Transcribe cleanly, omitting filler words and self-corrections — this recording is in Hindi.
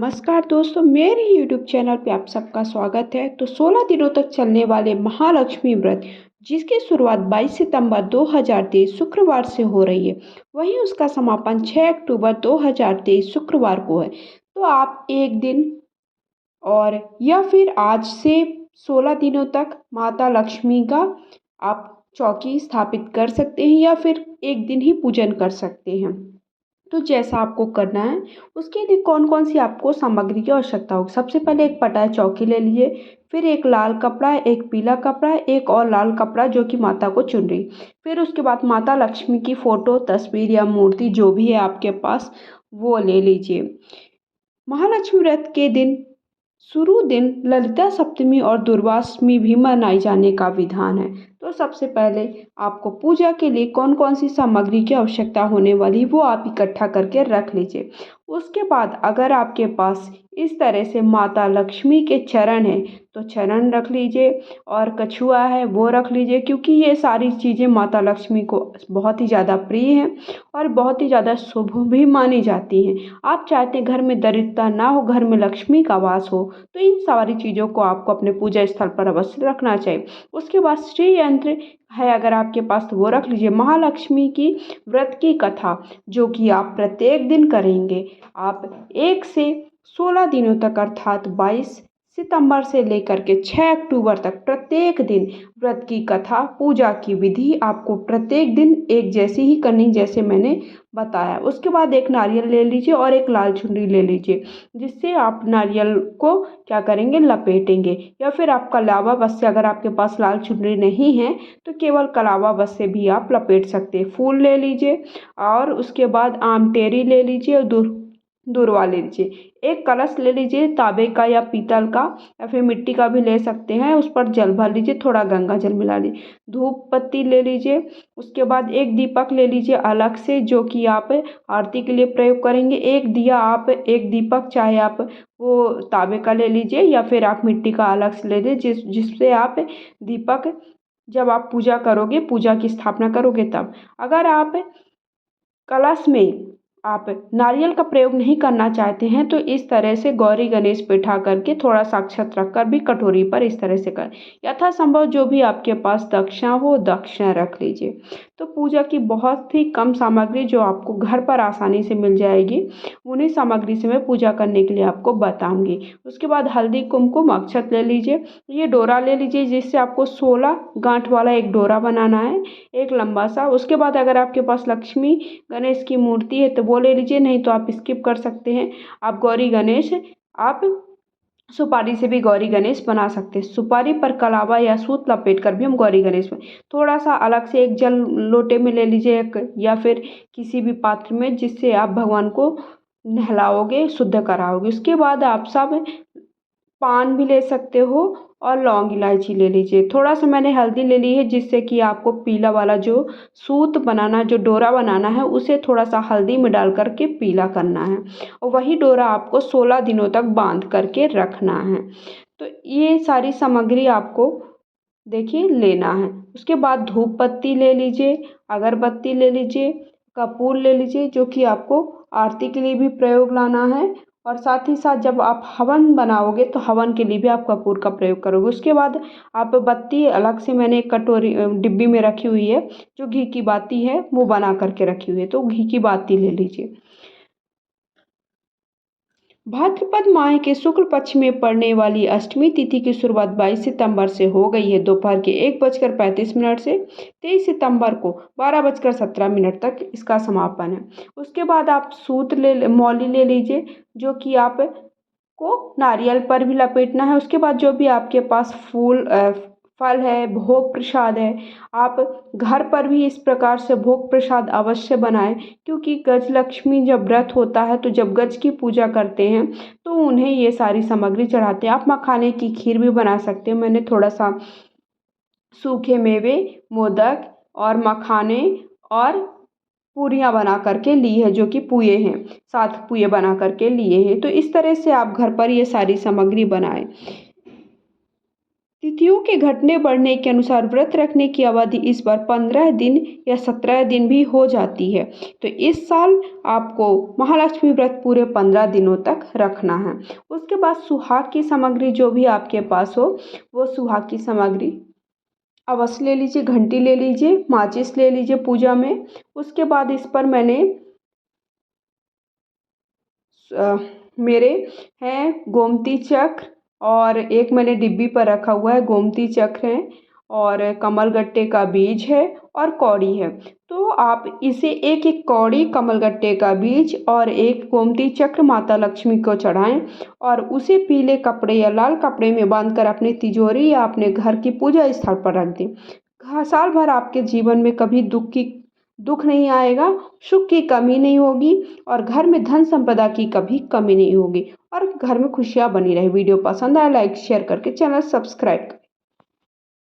नमस्कार दोस्तों, मेरे यूट्यूब चैनल पे आप सबका स्वागत है। तो 16 दिनों तक चलने वाले महालक्ष्मी व्रत जिसकी शुरुआत 22 सितंबर 2023 शुक्रवार से हो रही है, वहीं उसका समापन 6 अक्टूबर 2023 शुक्रवार को है। तो आप एक दिन और या फिर आज से 16 दिनों तक माता लक्ष्मी का आप चौकी स्थापित कर सकते हैं या फिर एक दिन ही पूजन कर सकते हैं। तो जैसा आपको करना है उसके लिए कौन कौन सी आपको सामग्री की आवश्यकता होगी। सबसे पहले एक पटाया चौकी ले लीजिए, फिर एक लाल कपड़ा, एक पीला कपड़ा, एक और लाल कपड़ा जो कि माता को चुनरी। फिर उसके बाद माता लक्ष्मी की फ़ोटो, तस्वीर या मूर्ति जो भी है आपके पास वो ले लीजिए। महालक्ष्मी व्रत के दिन शुरू दिन ललिता सप्तमी और दुर्वाष्टमी भी मनाई जाने का विधान है। तो सबसे पहले आपको पूजा के लिए कौन कौन सी सामग्री की आवश्यकता होने वाली वो आप इकट्ठा करके रख लीजिए। उसके बाद अगर आपके पास इस तरह से माता लक्ष्मी के चरण हैं तो चरण रख लीजिए, और कछुआ है वो रख लीजिए, क्योंकि ये सारी चीज़ें माता लक्ष्मी को बहुत ही ज़्यादा प्रिय हैं और बहुत ही ज़्यादा शुभ भी मानी जाती हैं। आप चाहते हैं घर में दरिद्रता ना हो, घर में लक्ष्मी का वास हो, तो इन सारी चीज़ों को आपको अपने पूजा स्थल पर अवश्य रखना चाहिए। उसके बाद श्री यंत्र है अगर आपके पास तो वो रख लीजिए। महालक्ष्मी की व्रत की कथा जो कि आप प्रत्येक दिन करेंगे, आप 1 से 16 दिनों तक अर्थात 22 सितंबर से लेकर के 6 अक्टूबर तक प्रत्येक दिन व्रत की कथा, पूजा की विधि आपको प्रत्येक दिन एक जैसी ही करनी जैसे मैंने बताया। उसके बाद एक नारियल ले लीजिए और एक लाल चुनरी ले लीजिए, जिससे आप नारियल को क्या करेंगे, लपेटेंगे, या फिर आप कलावा बस से, अगर आपके पास लाल चुनरी नहीं है तो केवल कलावा बस से भी आप लपेट सकते हैं। फूल ले लीजिए और उसके बाद आम टेरी ले लीजिए और दूरवा ले लीजिए। एक कलश ले लीजिए, तांबे का या पीतल का या फिर मिट्टी का भी ले सकते हैं। उस पर जल भर लीजिए, थोड़ा गंगा जल मिला लीजिए। धूप बत्ती ले लीजिए। उसके बाद एक दीपक ले लीजिए अलग से जो कि आप आरती के लिए प्रयोग करेंगे। एक दिया, आप एक दीपक चाहे आप वो तांबे का ले लीजिए या फिर आप मिट्टी का अलग से ले लीजिए, जिससे आप दीपक जब आप पूजा करोगे, पूजा की स्थापना करोगे तब। अगर आप कलश में आप नारियल का प्रयोग नहीं करना चाहते हैं तो इस तरह से गौरी गणेश बैठा करके थोड़ा सा अक्षत रख कर भी कटोरी पर इस तरह से कर, यथासंभव जो भी आपके पास दक्षिणा हो दक्षिणा रख लीजिए। तो पूजा की बहुत ही कम सामग्री जो आपको घर पर आसानी से मिल जाएगी, उन्हीं सामग्री से मैं पूजा करने के लिए आपको बताऊंगी। उसके बाद हल्दी कुमकुम अक्षत ले लीजिए। ये डोरा ले लीजिए जिससे आपको 16 गांठ वाला एक डोरा बनाना है, एक लंबा सा। उसके बाद अगर आपके पास लक्ष्मी गणेश की मूर्ति है तो वो ले लीजिए, नहीं तो आप स्किप कर सकते हैं। आप गौरी गणेश, आप सुपारी से भी गौरी गणेश बना सकते हैं। सुपारी पर कलावा या सूत लपेट कर भी हम गौरी गणेश में थोड़ा सा अलग से एक जल लोटे में ले लीजिए या फिर किसी भी पात्र में, जिससे आप भगवान को नहलाओगे, शुद्ध कराओगे। उसके बाद आप सब पान भी ले सकते हो और लौंग इलायची ले लीजिए। थोड़ा सा मैंने हल्दी ले ली है, जिससे कि आपको पीला वाला जो सूत बनाना, जो डोरा बनाना है, उसे थोड़ा सा हल्दी में डाल करके पीला करना है, और वही डोरा आपको 16 दिनों तक बांध करके रखना है। तो ये सारी सामग्री आपको देखिए लेना है। उसके बाद धूप बत्ती ले लीजिए, अगरबत्ती ले लीजिए, कपूर ले लीजिए जो कि आपको आरती के लिए भी प्रयोग लाना है, और साथ ही साथ जब आप हवन बनाओगे तो हवन के लिए भी आप कपूर का प्रयोग करोगे। उसके बाद आप बत्ती अलग से मैंने एक कटोरी डिब्बी में रखी हुई है, जो घी की बाती है वो बना करके रखी हुई है, तो घी की बाती ले लीजिए। भाद्रपद माह के शुक्ल पक्ष में पड़ने वाली अष्टमी तिथि की शुरुआत 22 सितंबर से हो गई है। दोपहर के 1:35 से 23 सितंबर को 12:17 तक इसका समापन है। उसके बाद आप सूत मौली ले लीजिए जो कि आप को नारियल पर भी लपेटना है। उसके बाद जो भी आपके पास फल है, भोग प्रसाद है, आप घर पर भी इस प्रकार से भोग प्रसाद अवश्य बनाएं, क्योंकि गज लक्ष्मी जब व्रत होता है तो जब गज की पूजा करते हैं तो उन्हें ये सारी सामग्री चढ़ाते हैं। आप मखाने की खीर भी बना सकते हो। मैंने थोड़ा सा सूखे मेवे, मोदक और मखाने और पूरियाँ बना करके ली है, जो कि पुए हैं, 7 पुए बना करके लिए हैं। तो इस तरह से आप घर पर ये सारी सामग्री बनाएं। तिथियों के घटने बढ़ने के अनुसार व्रत रखने की अवधि इस बार 15 दिन या 17 दिन भी हो जाती है। तो इस साल आपको महालक्ष्मी व्रत पूरे 15 दिनों तक रखना है। उसके बाद सुहाग की सामग्री जो भी आपके पास हो, वो सुहाग की सामग्री अवश्य ले लीजिए। घंटी ले लीजिए, माचिस ले लीजिए पूजा में। उसके बाद इस पर मैंने मेरे हैं गोमती चक्र, और एक मैंने डिब्बी पर रखा हुआ है गोमती चक्र है, और कमलगट्टे का बीज है, और कौड़ी है। तो आप इसे एक एक कौड़ी, कमलगट्टे का बीज और एक गोमती चक्र माता लक्ष्मी को चढ़ाएं, और उसे पीले कपड़े या लाल कपड़े में बांधकर अपने तिजोरी या अपने घर की पूजा स्थल पर रख दें। साल भर आपके जीवन में कभी दुख नहीं आएगा, सुख की कमी नहीं होगी, और घर में धन संपदा की कभी कमी नहीं होगी, और घर में खुशियाँ बनी रहे। वीडियो पसंद आए लाइक शेयर करके चैनल सब्सक्राइब